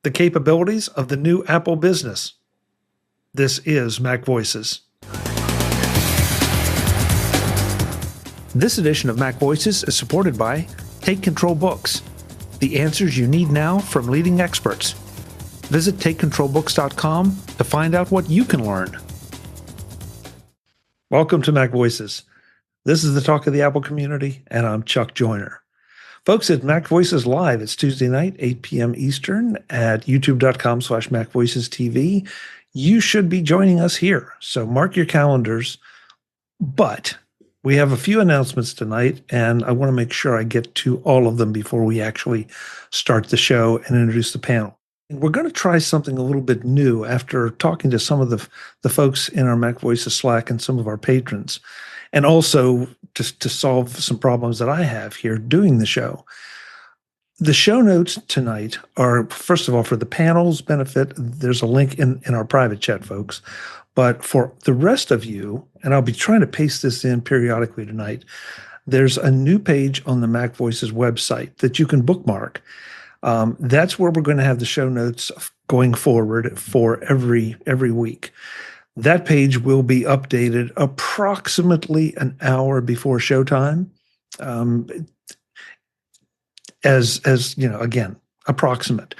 the capabilities of the new Apple business. This is MacVoices. This edition of MacVoices is supported by Take Control Books, the answers you need now from leading experts. Visit TakeControlBooks.com to find out what you can learn. Welcome to MacVoices. This is the talk of the Apple community, and I'm Chuck Joyner. Folks, at MacVoices Live, it's Tuesday night, 8 p.m. Eastern at youtube.com/MacVoicesTV. You should be joining us here, so mark your calendars. But we have a few announcements tonight, and I want to make sure I get to all of them before we actually start the show and introduce the panel. We're going to try something a little bit new after talking to some of the folks in our MacVoices Slack and some of our patrons, and also to solve some problems that I have here doing the show. The show notes tonight are, first of all, for the panel's benefit, there's a link in our private chat, folks. But for the rest of you, and I'll be trying to paste this in periodically tonight, there's a new page on the MacVoices website that you can bookmark. That's where we're going to have the show notes going forward for every week. That page will be updated approximately an hour before showtime. As you know, again, approximate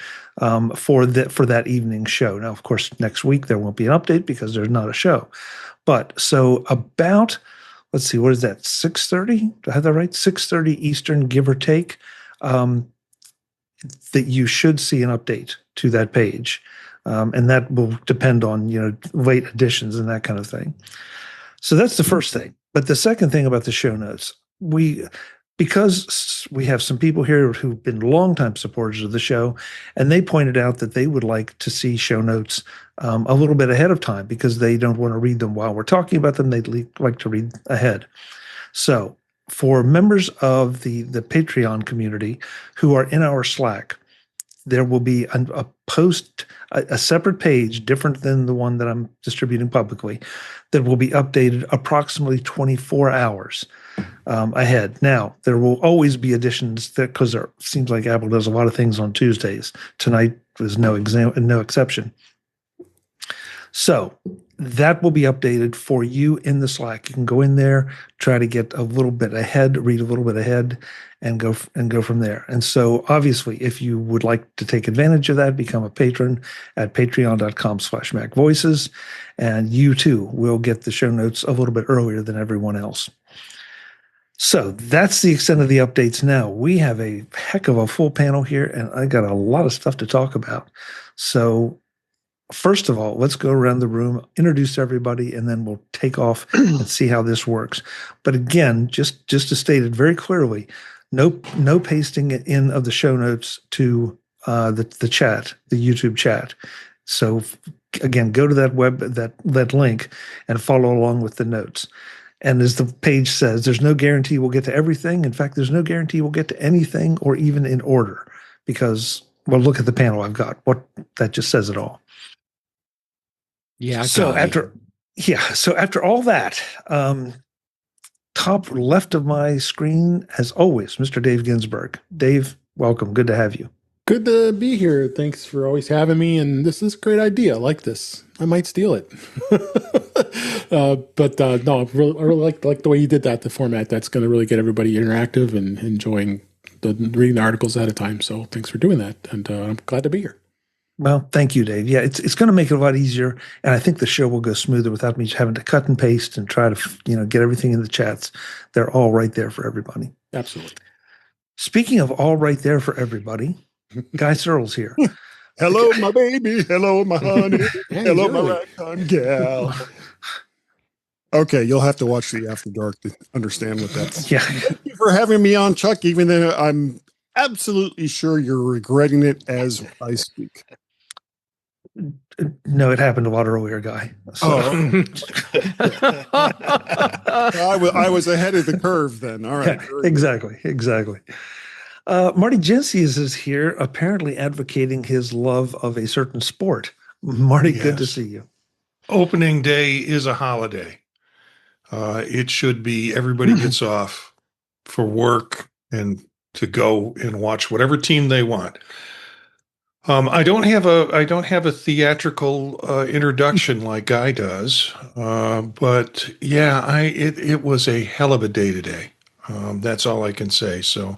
for that evening show. Now, of course, next week there won't be an update because there's not a show. But so about, let's see, what is that? 6:30? Do I have that right? 6:30 Eastern, give or take. That you should see an update to that page. And that will depend on, late additions and that kind of thing. So that's the first thing. But the second thing about the show notes, because we have some people here who've been longtime supporters of the show, and they pointed out that they would like to see show notes a little bit ahead of time because they don't want to read them while we're talking about them. They'd like to read ahead. So for members of the Patreon community who are in our Slack, there will be a post, a separate page, different than the one that I'm distributing publicly, that will be updated approximately 24 hours ahead. Now, there will always be additions because it seems like Apple does a lot of things on Tuesdays. Tonight was no exception. So that will be updated for you in the Slack. You can go in there, try to get a little bit ahead, read a little bit ahead, and go from there. And so obviously, if you would like to take advantage of that, become a patron at patreon.com/MacVoices, and you too will get the show notes a little bit earlier than everyone else. So that's the extent of the updates now. We have a heck of a full panel here, and I got a lot of stuff to talk about. So first of all, let's go around the room, introduce everybody, and then we'll take off and see how this works. But again, just to state it very clearly, no pasting in of the show notes to the chat, the YouTube chat. So again, go to that link and follow along with the notes. And as the page says, there's no guarantee we'll get to everything. In fact, there's no guarantee we'll get to anything or even in order because, well, look at the panel I've got. That just says it all. Yeah. So after all that, top left of my screen, as always, Mr. Dave Ginsburg. Dave, welcome. Good to have you. Good to be here. Thanks for always having me. And this is a great idea. I like this. I might steal it. But no, I really like the way you did that, the format. That's going to really get everybody interactive and enjoying reading the articles at a time. So thanks for doing that. And I'm glad to be here. Well, thank you, Dave. Yeah, it's going to make it a lot easier, and I think the show will go smoother without me having to cut and paste and try to, get everything in the chats. They're all right there for everybody. Absolutely. Speaking of all right there for everybody, Guy Searles here. Hello, my baby. Hello, my honey. Hello, my ragtime gal. Okay, you'll have to watch the After Dark to understand what that's. Yeah. Thank you for having me on, Chuck, even though I'm absolutely sure you're regretting it as I speak. No, it happened a lot earlier, Guy. So. Oh. I was ahead of the curve then. All right. Yeah, exactly. Marty Gensies is here, apparently advocating his love of a certain sport. Marty, yes. Good to see you. Opening day is a holiday. It should be everybody gets off for work and to go and watch whatever team they want. I don't have a theatrical introduction like Guy does, but yeah, it was a hell of a day today. That's all I can say. So,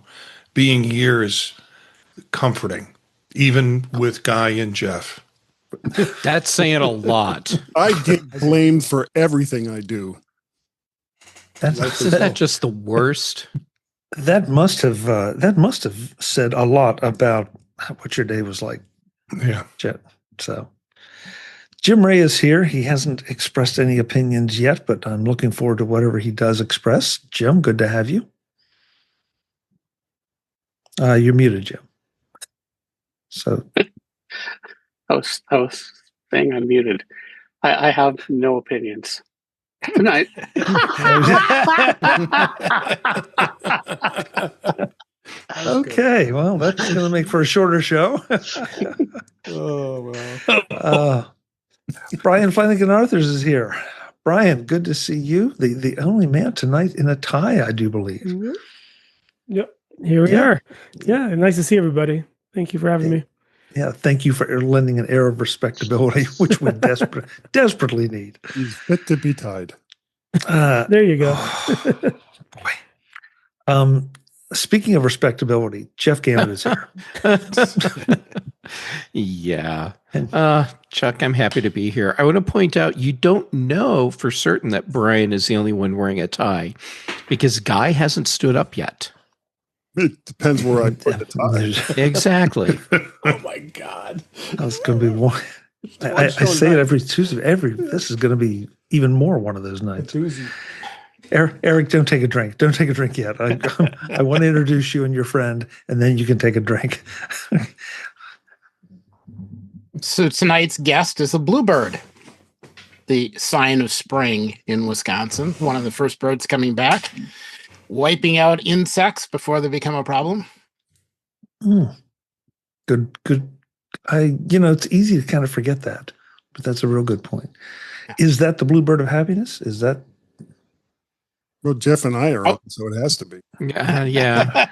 being here is comforting, even with Guy and Jeff. That's saying a lot. I get blamed for everything I do. Isn't that just the worst? That must have said a lot about what your day was like. Yeah. Jet. So Jim Ray is here. He hasn't expressed any opinions yet, but I'm looking forward to whatever he does express. Jim, good to have you. You're muted, Jim. So I was saying I'm muted. I have no opinions. Good night. okay, well, that's going to make for a shorter show. Oh, well. Brian Flanagan Arthurs is here. Brian, good to see you. The only man tonight in a tie, I do believe. Mm-hmm. Yep, here we are. Yeah, nice to see everybody. Thank you for having me. Yeah, thank you for lending an air of respectability, which we desperately need. He's fit to be tied. There you go. Boy. Speaking of respectability, Jeff Gammon is here. Yeah. Chuck, I'm happy to be here. I want to point out you don't know for certain that Brian is the only one wearing a tie because Guy hasn't stood up yet. It depends where I put the tie. Exactly. Oh, my God. That's going to be one. I say it every Tuesday. This is going to be even more one of those nights. Tuesday. Eric, don't take a drink. Don't take a drink yet. I want to introduce you and your friend, and then you can take a drink. So tonight's guest is a bluebird, the sign of spring in Wisconsin. One of the first birds coming back, wiping out insects before they become a problem. Good. It's easy to kind of forget that, but that's a real good point. Is that the bluebird of happiness? Is that? Well, Jeff and I are up, so it has to be. Yeah.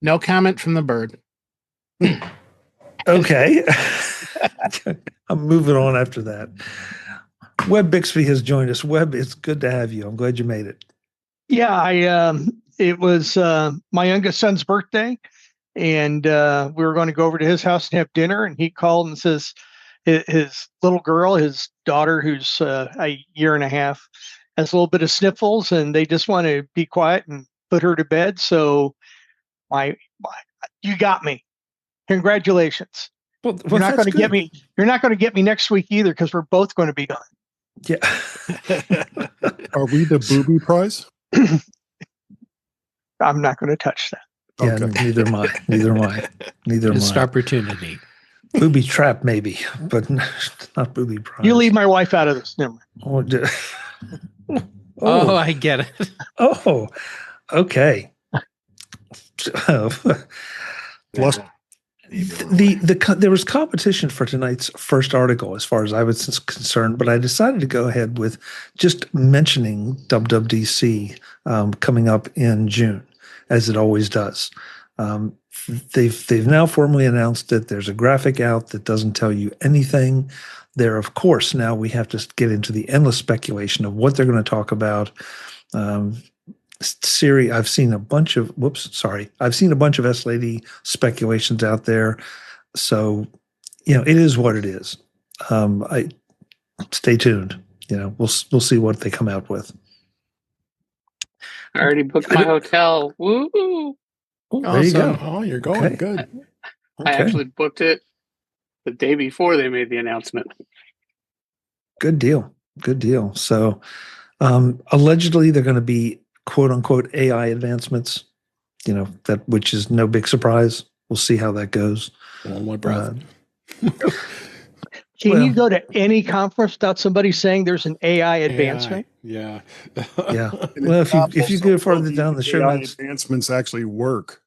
No comment from the bird. Okay. I'm moving on after that. Webb Bixby has joined us. Webb, it's good to have you. I'm glad you made it. Yeah, it was my youngest son's birthday, and we were going to go over to his house and have dinner, and he called and says his little girl, his daughter, who's a year and a half, has a little bit of sniffles, and they just want to be quiet and put her to bed. So you got me. Congratulations. Well, you're not going to get me. You're not going to get me next week either, because we're both going to be gone. Yeah. Are we the booby prize? I'm not going to touch that. Yeah, Okay. neither am I. Missed opportunity. Booby trap, maybe, but not booby prize. You leave my wife out of this. Never mind. Oh, I get it. Oh, okay. Plus, there was competition for tonight's first article, as far as I was concerned, but I decided to go ahead with just mentioning WWDC coming up in June, as it always does. They've now formally announced that there's a graphic out that doesn't tell you anything. There, of course, now we have to get into the endless speculation of what they're going to talk about. Siri, I've seen a bunch of S-Lady speculations out there. So, it is what it is. I stay tuned. We'll see what they come out with. I already booked my hotel. Woo! There you go. Oh, you're going Okay. good. I actually booked it the day before they made the announcement. Good deal. So, allegedly, they're going to be "quote unquote" AI advancements. Which is no big surprise. We'll see how that goes. Oh, my breath. Can you go to any conference without somebody saying there's an AI advancement? Yeah. Yeah. Well, if you go farther down the show AI notes, advancements actually work.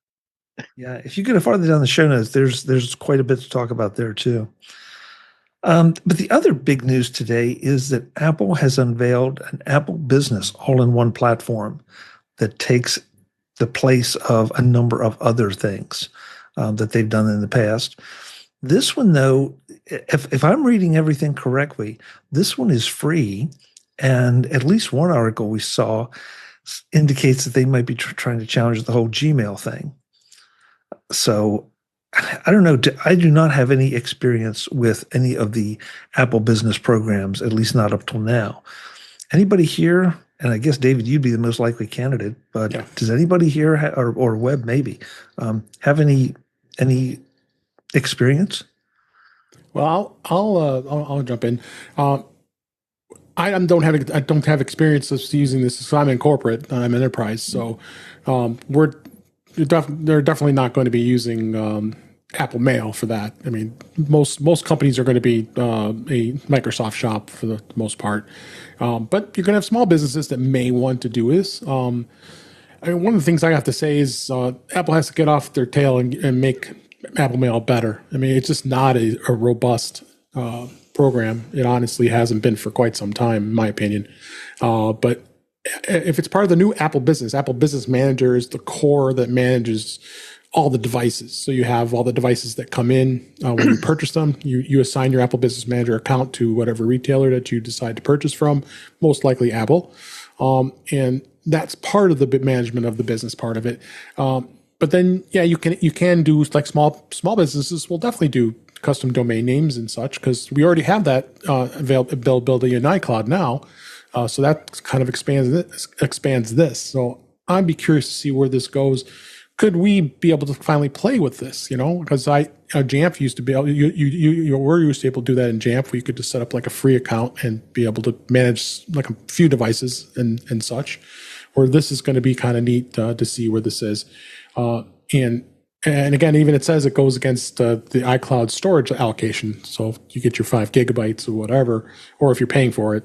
yeah, if you go farther down the show notes, there's quite a bit to talk about there too. But the other big news today is that Apple has unveiled an Apple Business all-in-one platform that takes the place of a number of other things. that they've done in the past. This one, though, if I'm reading everything correctly, this one is free, and at least one article we saw indicates that they might be trying to challenge the whole Gmail thing. So I don't know. I do not have any experience with any of the Apple business programs, at least not up till now. Anybody here, and I guess, David, you'd be the most likely candidate, but does anybody here, or Webb maybe, have any experience? Well, I'll jump in. I don't have experience of using this. So I'm in corporate. I'm enterprise. So they're definitely not going to be using Apple Mail for that. I mean, most companies are going to be a Microsoft shop for the most part, but you're going to have small businesses that may want to do this. I mean, one of the things I have to say is Apple has to get off their tail and make Apple Mail better. I mean, it's just not a robust program. It honestly hasn't been for quite some time, in my opinion. But if it's part of the new Apple Business Manager is the core that manages all the devices. So you have all the devices that come in when you purchase them. You assign your Apple Business Manager account to whatever retailer that you decide to purchase from, most likely Apple. And that's part of the management of the business part of it. But then, yeah, you can do like small businesses will definitely do custom domain names and such, because we already have that availability in iCloud now. So that kind of expands this. So I'd be curious to see where this goes. Could we be able to finally play with this? Because Jamf used to be able. You were used to be able to do that in Jamf, where you could just set up like a free account and be able to manage like a few devices and such. Where this is going to be kind of neat to see where this is. And again, even it says it goes against the iCloud storage allocation. So you get your 5 gigabytes or whatever, or if you're paying for it.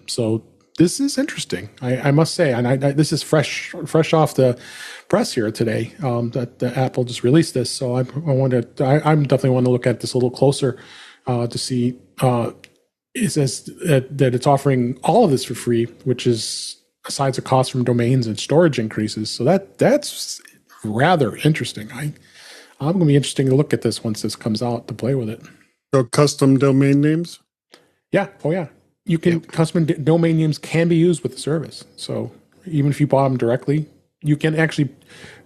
So this is interesting, I must say. And this is fresh off the press here today that Apple just released this. So I'm definitely want to look at this a little closer to see. It says that it's offering all of this for free, which is aside the cost from domains and storage increases. So that's rather interesting. I'm going to be interesting to look at this once this comes out to play with it. So custom domain names? Yeah. Oh, yeah. You can custom domain names can be used with the service. So even if you bought them directly, you can actually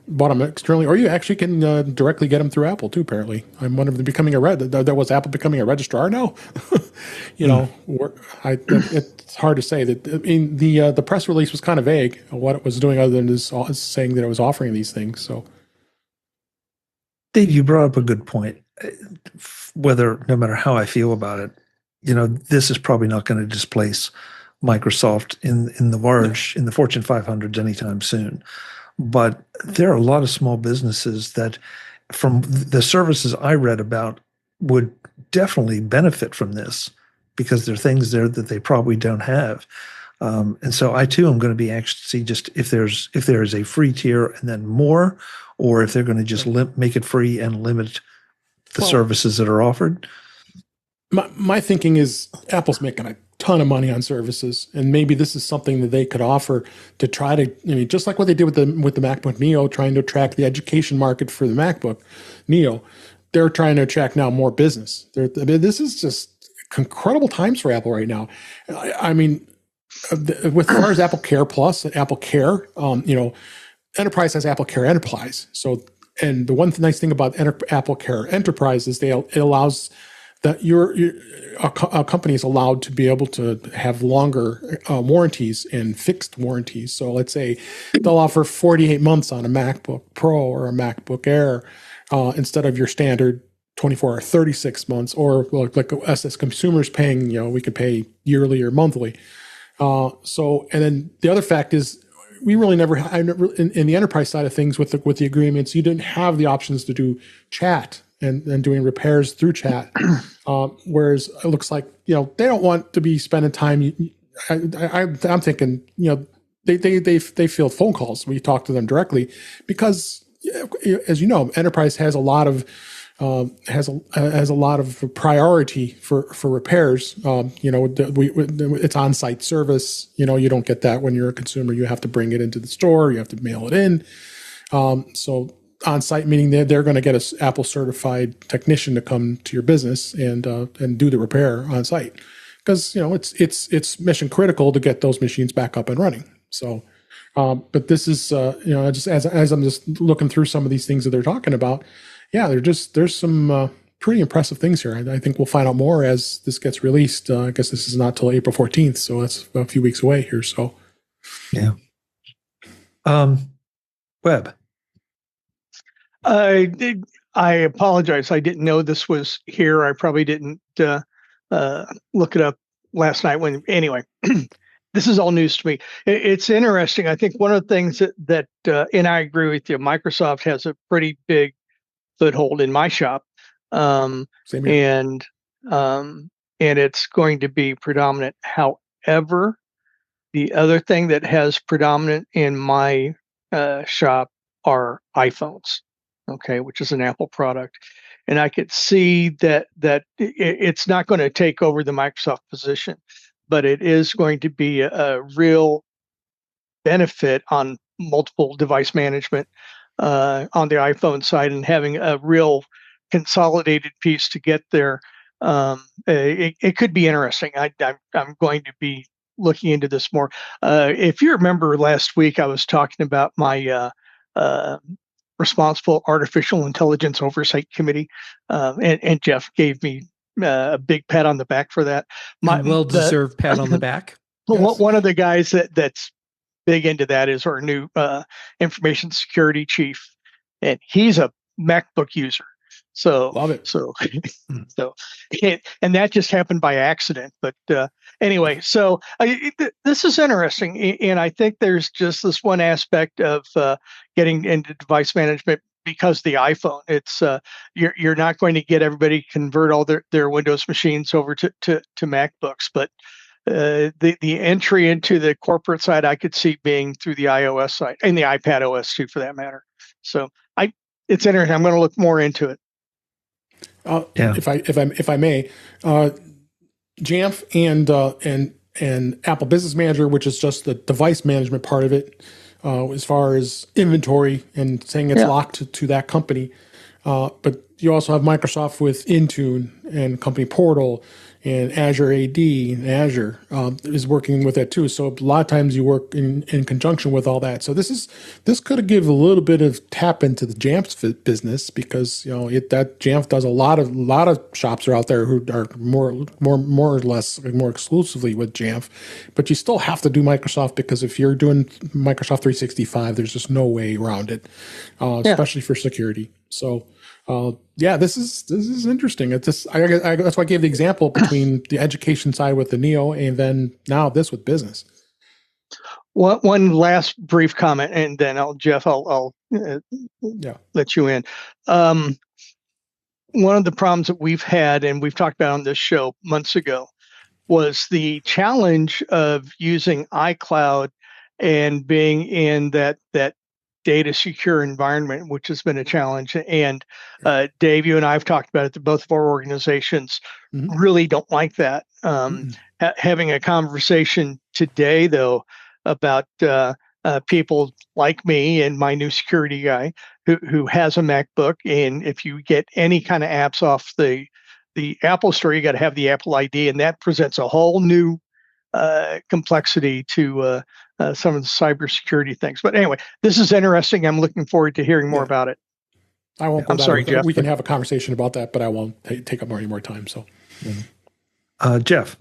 bought them externally, or you actually can directly get them through Apple too. Apparently, I'm one of them becoming there was Apple becoming a registrar now. It's hard to say that. I mean, the press release was kind of vague on what it was doing, other than just saying that it was offering these things. So, Dave, you brought up a good point. No matter how I feel about it, this is probably not going to displace Microsoft in the Fortune 500s anytime soon. But there are a lot of small businesses that, from the services I read about, would definitely benefit from this, because there are things there that they probably don't have. And so I too am going to be anxious to see just if there is a free tier and then more, or if they're going to just make it free and limit the services that are offered. My thinking is Apple's making a ton of money on services, and maybe this is something that they could offer to try to, just like what they did with the MacBook Neo, trying to attract the education market for the MacBook Neo. They're trying to attract now more business. This is just incredible times for Apple right now. I mean, with as far as AppleCare Plus and AppleCare, Enterprise has AppleCare Enterprise. So, and the one nice thing about AppleCare Enterprise is it allows that a company is allowed to be able to have longer warranties and fixed warranties. So let's say they'll offer 48 months on a MacBook Pro or a MacBook Air instead of your standard 24 or 36 months, or like us as consumers paying, we could pay yearly or monthly. And then the other fact is, we really never in the enterprise side of things with the agreements, you didn't have the options to do chat and doing repairs through chat. Whereas it looks like, they don't want to be spending time. I'm thinking, they field phone calls. We talk to them directly because, as you know, enterprise has a lot of priority for repairs. It's on-site service. You don't get that when you're a consumer. You have to bring it into the store. You have to mail it in. So on site, meaning they're going to get a Apple certified technician to come to your business and do the repair on site, because it's mission critical to get those machines back up and running. So, but this is just as I'm just looking through some of these things that they're talking about, yeah, there's some pretty impressive things here. I think we'll find out more as this gets released. I guess this is not till April 14th, so that's a few weeks away here. So, yeah. Webb. I apologize. I didn't know this was here. I probably didn't look it up last night. Anyway, this is all news to me. It's interesting. I think one of the things that and I agree with you, Microsoft has a pretty big foothold in my shop, same here. and it's going to be predominant. However, the other thing that has predominant in my shop are iPhones, okay, which is an Apple product, and I could see that it's not going to take over the Microsoft position, but it is going to be a real benefit on multiple device management on the iPhone side, and having a real consolidated piece to get there. It could be interesting. I'm going to be looking into this more. If you remember last week, I was talking about my Responsible Artificial Intelligence Oversight Committee, and Jeff gave me a big pat on the back for that. Well-deserved pat on the back. Yes. One of the guys that's big into that is our new information security chief, and he's a MacBook user. So love it. And that just happened by accident. But anyway, so this is interesting, and I think there's just this one aspect of getting into device management because the iPhone. It's you're not going to get everybody convert all their Windows machines over to MacBooks, but the entry into the corporate side I could see being through the iOS side and the iPad OS too, for that matter. So it's interesting. I'm going to look more into it. If I may, Jamf and Apple Business Manager, which is just the device management part of it, as far as inventory and saying it's locked to that company. But you also have Microsoft with Intune and Company Portal, and Azure AD and Azure is working with that too. So a lot of times you work in conjunction with all that. So this could give a little bit of tap into the Jamf business, because that Jamf does a lot of shops are out there who are more or less more exclusively with Jamf, but you still have to do Microsoft, because if you're doing Microsoft 365, there's just no way around it, especially for security. So. This is interesting. That's why I gave the example between the education side with the Neo, and then now this with business. One last brief comment, and then Jeff, I'll let you in. One of the problems that we've had, and we've talked about on this show months ago, was the challenge of using iCloud and being in that data secure environment, which has been a challenge. And Dave, you and I have talked about it, that both of our organizations really don't like that. Having a conversation today, though, about people like me and my new security guy who has a MacBook, and if you get any kind of apps off the Apple Store, you got to have the Apple ID, and that presents a whole new complexity to some of the cybersecurity things. But anyway, this is interesting. I'm looking forward to hearing more about it. I won't. I'm sorry, Jeff. We can have a conversation about that, but I won't take up any more time. So, Jeff.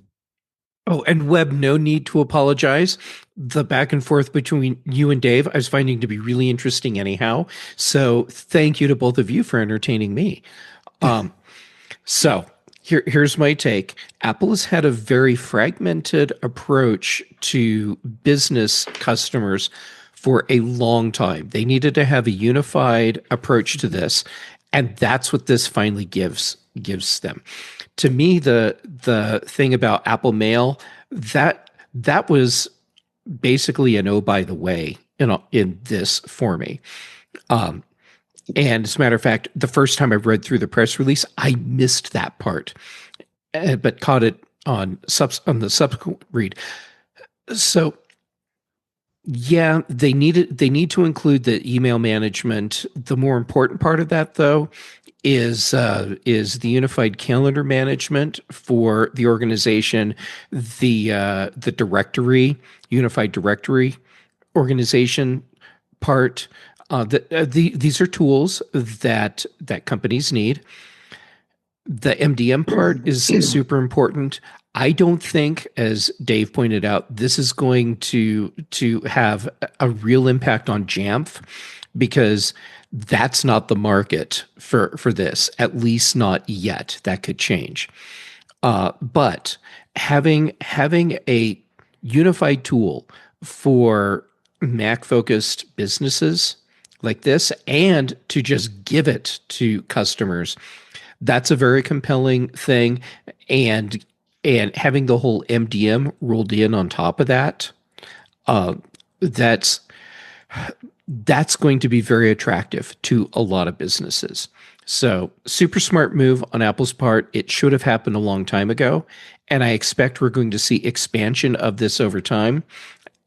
Oh, and Webb, no need to apologize. The back and forth between you and Dave, I was finding to be really interesting anyhow. So thank you to both of you for entertaining me. So here's my take. Apple has had a very fragmented approach to business customers for a long time. They needed to have a unified approach to this, and that's what this finally gives them. To me, the thing about Apple Mail, that was basically an oh by the way in this for me. And as a matter of fact, the first time I read through the press release, I missed that part, but caught it on the subsequent read. So Yeah, they need to include the email management. The more important part of that, though, is the unified calendar management for the organization, the directory, unified directory organization part. These are tools that companies need. The MDM part is super important. I don't think, as Dave pointed out, this is going to have a real impact on Jamf, because that's not the market for this, at least not yet. That could change. But having a unified tool for Mac focused businesses like this, and to just give it to customers, that's a very compelling thing. And having the whole MDM rolled in on top of that, uh, that's that's going to be very attractive to a lot of businesses. So, super smart move on Apple's part. It should have happened a long time ago, and I expect we're going to see expansion of this over time,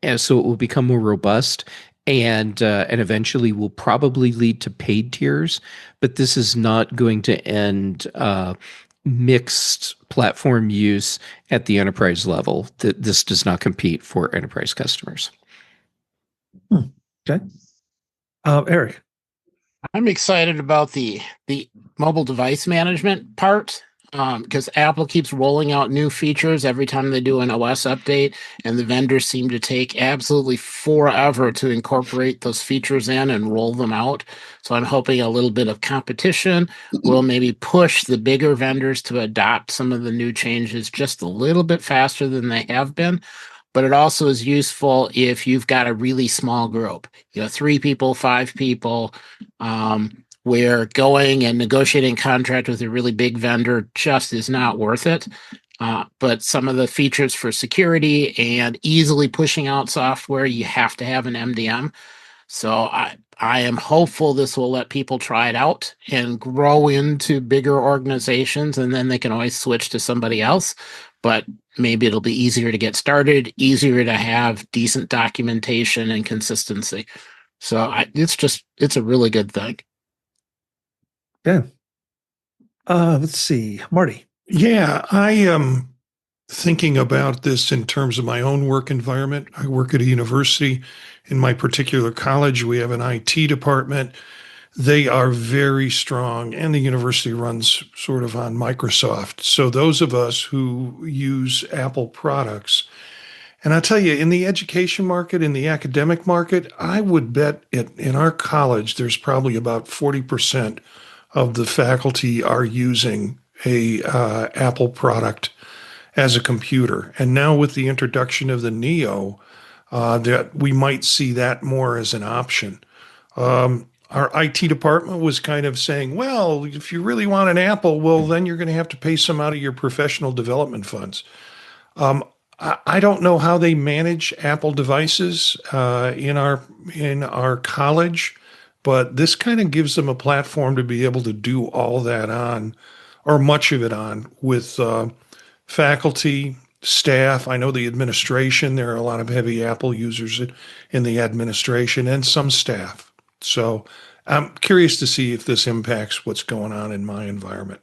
and so it will become more robust, and eventually will probably lead to paid tiers. But this is not going to end mixed platform use at the enterprise level. This does not compete for enterprise customers. Okay. Eric. I'm excited about the mobile device management part, because Apple keeps rolling out new features every time they do an OS update, and the vendors seem to take absolutely forever to incorporate those features in and roll them out. So I'm hoping a little bit of competition will maybe push the bigger vendors to adopt some of the new changes just a little bit faster than they have been. But it also is useful if you've got a really small group, 3 people, 5 people, where going and negotiating a contract with a really big vendor just is not worth it. But some of the features for security and easily pushing out software, you have to have an MDM. So I am hopeful this will let people try it out and grow into bigger organizations, and then they can always switch to somebody else. But maybe it'll be easier to get started, easier to have decent documentation and consistency. So it's a really good thing. Yeah. Let's see, Marty. Yeah, I am thinking about this in terms of my own work environment. I work at a university. In my particular college, we have an IT department. They are very strong, and the university runs sort of on Microsoft. So those of us who use Apple products, and I tell you, in the education market, in the academic market, I would bet in our college, there's probably about 40% of the faculty are using a Apple product as a computer. And now with the introduction of the Neo, that we might see that more as an option. Our IT department was kind of saying, well, if you really want an Apple, well, then you're going to have to pay some out of your professional development funds. I don't know how they manage Apple devices in our college, but this kind of gives them a platform to be able to do all that on, or much of it on, with faculty, staff. I know the administration, there are a lot of heavy Apple users in the administration, and some staff. So I'm curious to see if this impacts what's going on in my environment.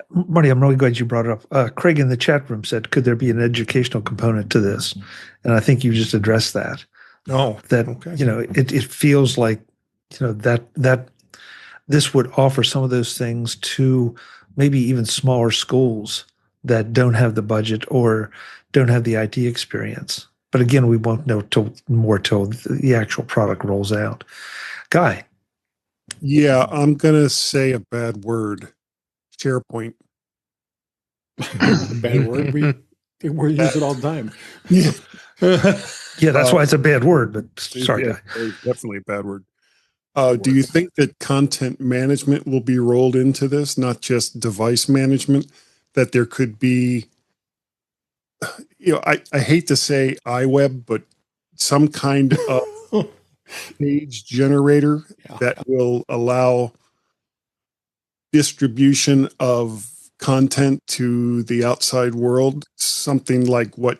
Marty, I'm really glad you brought it up. Craig in the chat room said, could there be an educational component to this? And I think you just addressed that. Oh, that, okay. It feels like, that this would offer some of those things to maybe even smaller schools that don't have the budget or don't have the IT experience. But again, we won't know till the actual product rolls out. Guy. Yeah, I'm going to say a bad word. SharePoint. Bad word. We use it all the time. Yeah. Yeah, that's why it's a bad word, but sorry, yeah, Guy. it's definitely a bad word. Do you think that content management will be rolled into this, not just device management, that there could be, I hate to say iWeb, but some kind of page generator that will allow distribution of content to the outside world, something like what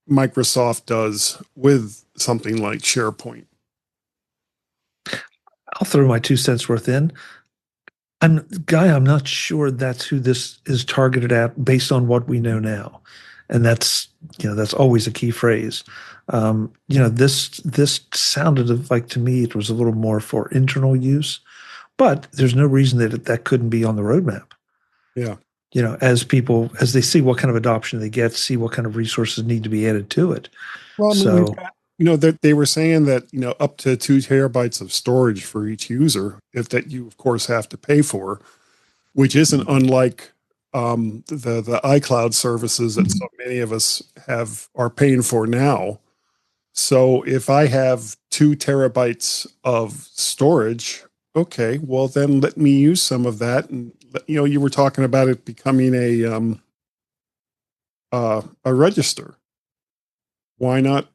Microsoft does with something like SharePoint. I'll throw my 2 cents worth in. I'm not sure that's who this is targeted at based on what we know now. And that's always a key phrase. This sounded like, to me, it was a little more for internal use, but there's no reason that couldn't be on the roadmap. Yeah. As they see what kind of adoption they get, see what kind of resources need to be added to it. Well, we've got, that they were saying that, up to 2 terabytes of storage for each user, that you of course have to pay for, which isn't unlike the iCloud services that so many of us are paying for now. So if I have 2 terabytes of storage, okay, well then let me use some of that. And you were talking about it becoming a register. Why not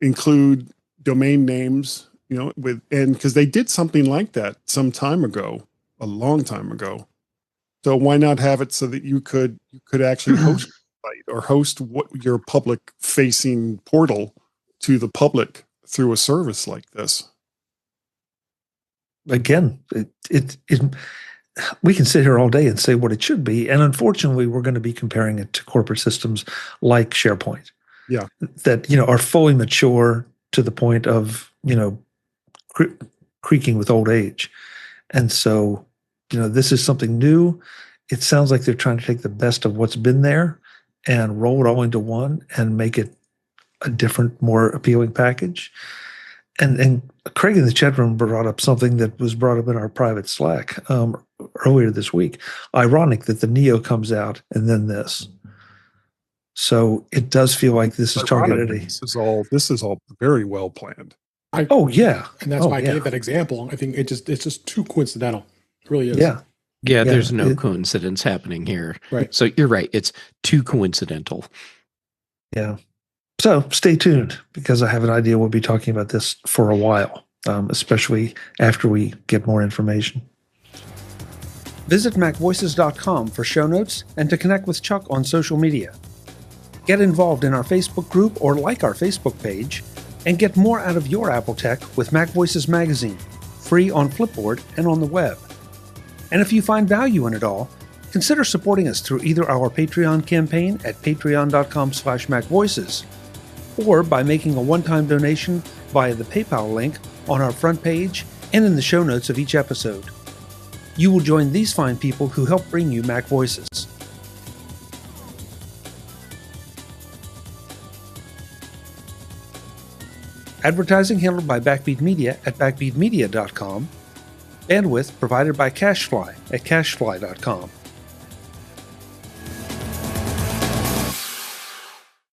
include domain names? Because they did something like that some time ago, a long time ago. So why not have it so that you could actually host a site or host your public facing portal to the public through a service like this? Again, we can sit here all day and say what it should be, and unfortunately, we're going to be comparing it to corporate systems like SharePoint. Yeah, that are fully mature to the point of creaking with old age, and so this is something new. It sounds like they're trying to take the best of what's been there and roll it all into one and make it a different, more appealing package. And Craig in the chat room brought up something that was brought up in our private Slack earlier this week. Ironic that the Neo comes out and then this. So it does feel like this is targeted. This is all very well planned. Yeah, and that's why I gave that example. I think it's just too coincidental. It really is. Yeah. There's no coincidence happening here. Right. So you're right. It's too coincidental. Yeah. So stay tuned, because I have an idea we'll be talking about this for a while, especially after we get more information. Visit MacVoices.com for show notes and to connect with Chuck on social media. Get involved in our Facebook group or like our Facebook page, and get more out of your Apple tech with MacVoices Magazine, free on Flipboard and on the web. And if you find value in it all, consider supporting us through either our Patreon campaign at patreon.com/MacVoices, or by making a one-time donation via the PayPal link on our front page and in the show notes of each episode. You will join these fine people who help bring you Mac Voices. Advertising handled by Backbeat Media at backbeatmedia.com. Bandwidth provided by CacheFly at cachefly.com.